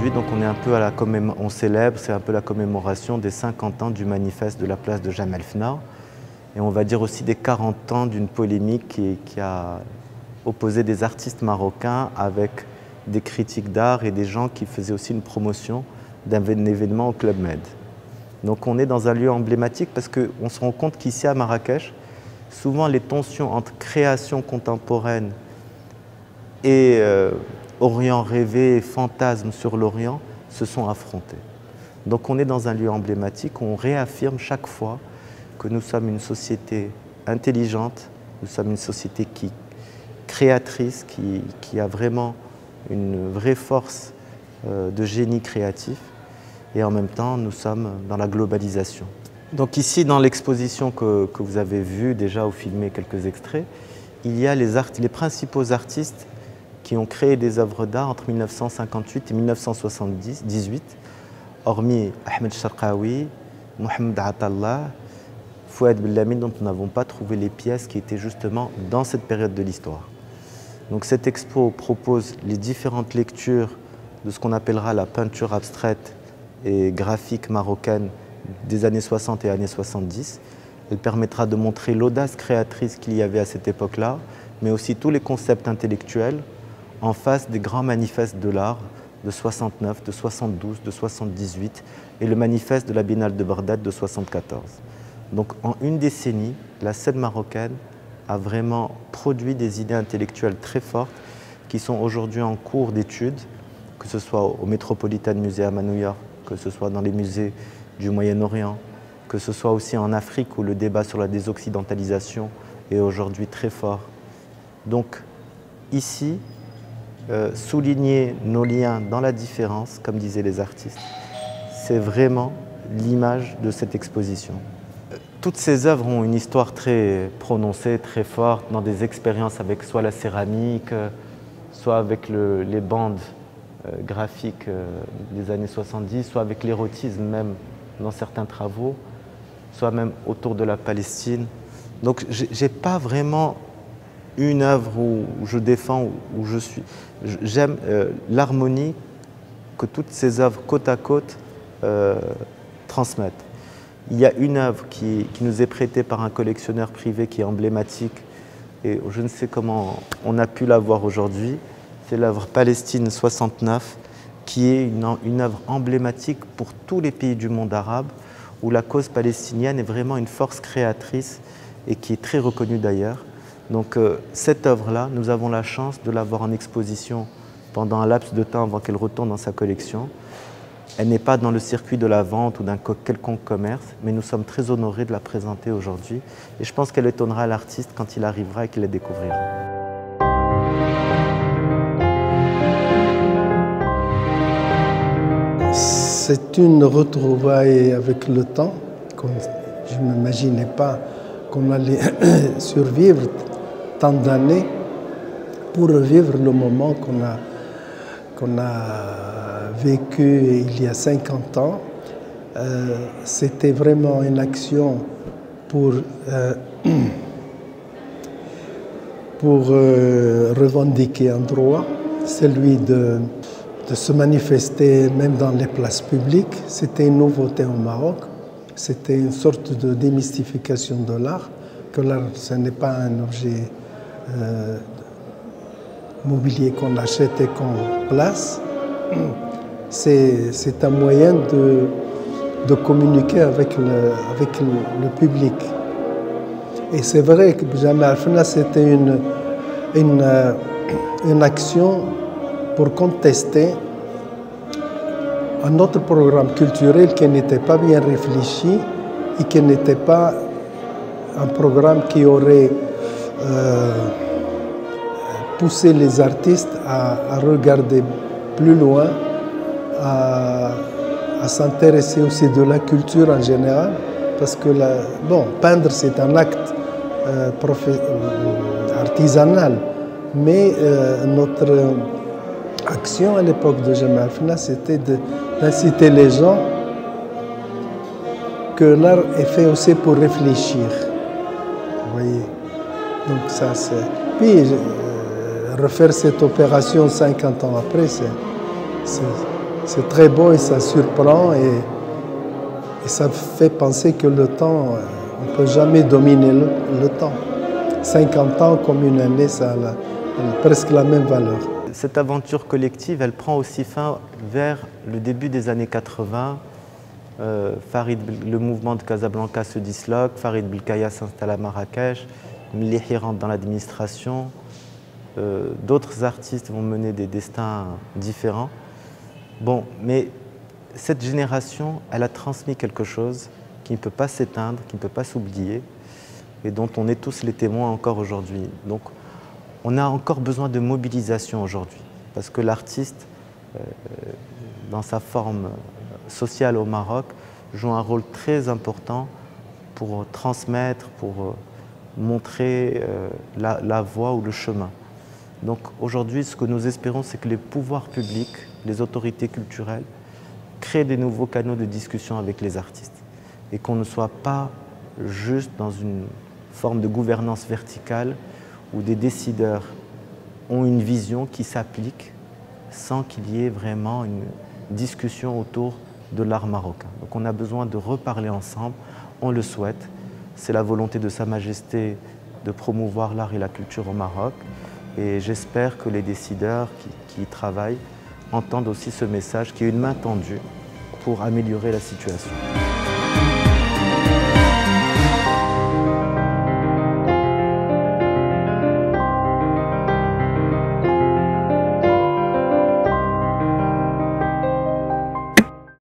aujourd'hui, donc on est un peu à la on célèbre, c'est un peu la commémoration des 50 ans du manifeste de la place de Jemaa el-Fna, et on va dire aussi des 40 ans d'une polémique qui a opposé des artistes marocains avec des critiques d'art et des gens qui faisaient aussi une promotion d'un événement au Club Med. Donc on est dans un lieu emblématique parce qu'on se rend compte qu'ici à Marrakech, souvent les tensions entre création contemporaine et Orient rêvé, fantasme sur l'Orient se sont affrontés. Donc on est dans un lieu emblématique où on réaffirme chaque fois que nous sommes une société intelligente, nous sommes une société créatrice, qui a vraiment une vraie force de génie créatif, et en même temps nous sommes dans la globalisation. Donc ici dans l'exposition que vous avez vue déjà ou filmé quelques extraits, il y a les principaux artistes qui ont créé des œuvres d'art entre 1958 et 1978, hormis Ahmed Charqaoui, Mohamed Atallah, Fouad Bellamine, dont nous n'avons pas trouvé les pièces qui étaient justement dans cette période de l'histoire. Donc cette expo propose les différentes lectures de ce qu'on appellera la peinture abstraite et graphique marocaine des années 60 et années 70. Elle permettra de montrer l'audace créatrice qu'il y avait à cette époque-là, mais aussi tous les concepts intellectuels en face des grands manifestes de l'art de 69, de 72, de 78 et le manifeste de la Biennale de Bagdad de 74. Donc en une décennie, la scène marocaine a vraiment produit des idées intellectuelles très fortes qui sont aujourd'hui en cours d'étude, que ce soit au Metropolitan Museum à New York, que ce soit dans les musées du Moyen-Orient, que ce soit aussi en Afrique où le débat sur la désoccidentalisation est aujourd'hui très fort. Donc ici, souligner nos liens dans la différence, comme disaient les artistes, c'est vraiment l'image de cette exposition. Toutes ces œuvres ont une histoire très prononcée, très forte, dans des expériences avec soit la céramique, soit avec les bandes graphiques des années 70, soit avec l'érotisme même dans certains travaux, soit même autour de la Palestine. Donc j'ai pas vraiment une œuvre où je défends, où je suis. J'aime l'harmonie que toutes ces œuvres côte à côte transmettent. Il y a une œuvre qui nous est prêtée par un collectionneur privé qui est emblématique, et je ne sais comment on a pu la voir aujourd'hui. C'est l'œuvre Palestine 69, qui est une œuvre emblématique pour tous les pays du monde arabe, où la cause palestinienne est vraiment une force créatrice et qui est très reconnue d'ailleurs. Donc cette œuvre-là, nous avons la chance de l'avoir en exposition pendant un laps de temps avant qu'elle retourne dans sa collection. Elle n'est pas dans le circuit de la vente ou d'un quelconque commerce, mais nous sommes très honorés de la présenter aujourd'hui. Et je pense qu'elle étonnera l'artiste quand il arrivera et qu'il la découvrira. C'est une retrouvaille avec le temps. Je ne m'imaginais pas qu'on allait survivre tant d'années pour revivre le moment qu'on a vécu il y a 50 ans. C'était vraiment une action pour revendiquer un droit, celui de se manifester même dans les places publiques. C'était une nouveauté au Maroc. C'était une sorte de démystification de l'art, que l'art, ce n'est pas un objet mobilier qu'on achète et qu'on place. C'est un moyen de communiquer avec le public. Et c'est vrai que Jemaa el-Fna, c'était une action pour contester un autre programme culturel qui n'était pas bien réfléchi et qui n'était pas un programme qui aurait poussé les artistes à regarder plus loin, à s'intéresser aussi de la culture en général, parce que peindre c'est un acte artisanal, mais notre action à l'époque de Jemaa el-Fna, c'était d'inciter les gens que l'art est fait aussi pour réfléchir. Vous voyez. Donc ça, c'est... Puis refaire cette opération 50 ans après, c'est très beau et ça surprend et ça fait penser que le temps, on ne peut jamais dominer le temps. 50 ans comme une année, ça a presque la même valeur. Cette aventure collective, elle prend aussi fin vers le début des années 80. Le mouvement de Casablanca se disloque, Farid Belkaya s'installe à Marrakech, Mlihi rentre dans l'administration, d'autres artistes vont mener des destins différents. Bon, mais cette génération, elle a transmis quelque chose qui ne peut pas s'éteindre, qui ne peut pas s'oublier et dont on est tous les témoins encore aujourd'hui. Donc, on a encore besoin de mobilisation aujourd'hui parce que l'artiste, dans sa forme sociale au Maroc, joue un rôle très important pour transmettre, pour montrer la voie ou le chemin. Donc aujourd'hui, ce que nous espérons, c'est que les pouvoirs publics, les autorités culturelles, créent des nouveaux canaux de discussion avec les artistes et qu'on ne soit pas juste dans une forme de gouvernance verticale où des décideurs ont une vision qui s'applique sans qu'il y ait vraiment une discussion autour de l'art marocain. Donc on a besoin de reparler ensemble, on le souhaite. C'est la volonté de Sa Majesté de promouvoir l'art et la culture au Maroc. Et j'espère que les décideurs qui y travaillent entendent aussi ce message, qui est une main tendue pour améliorer la situation.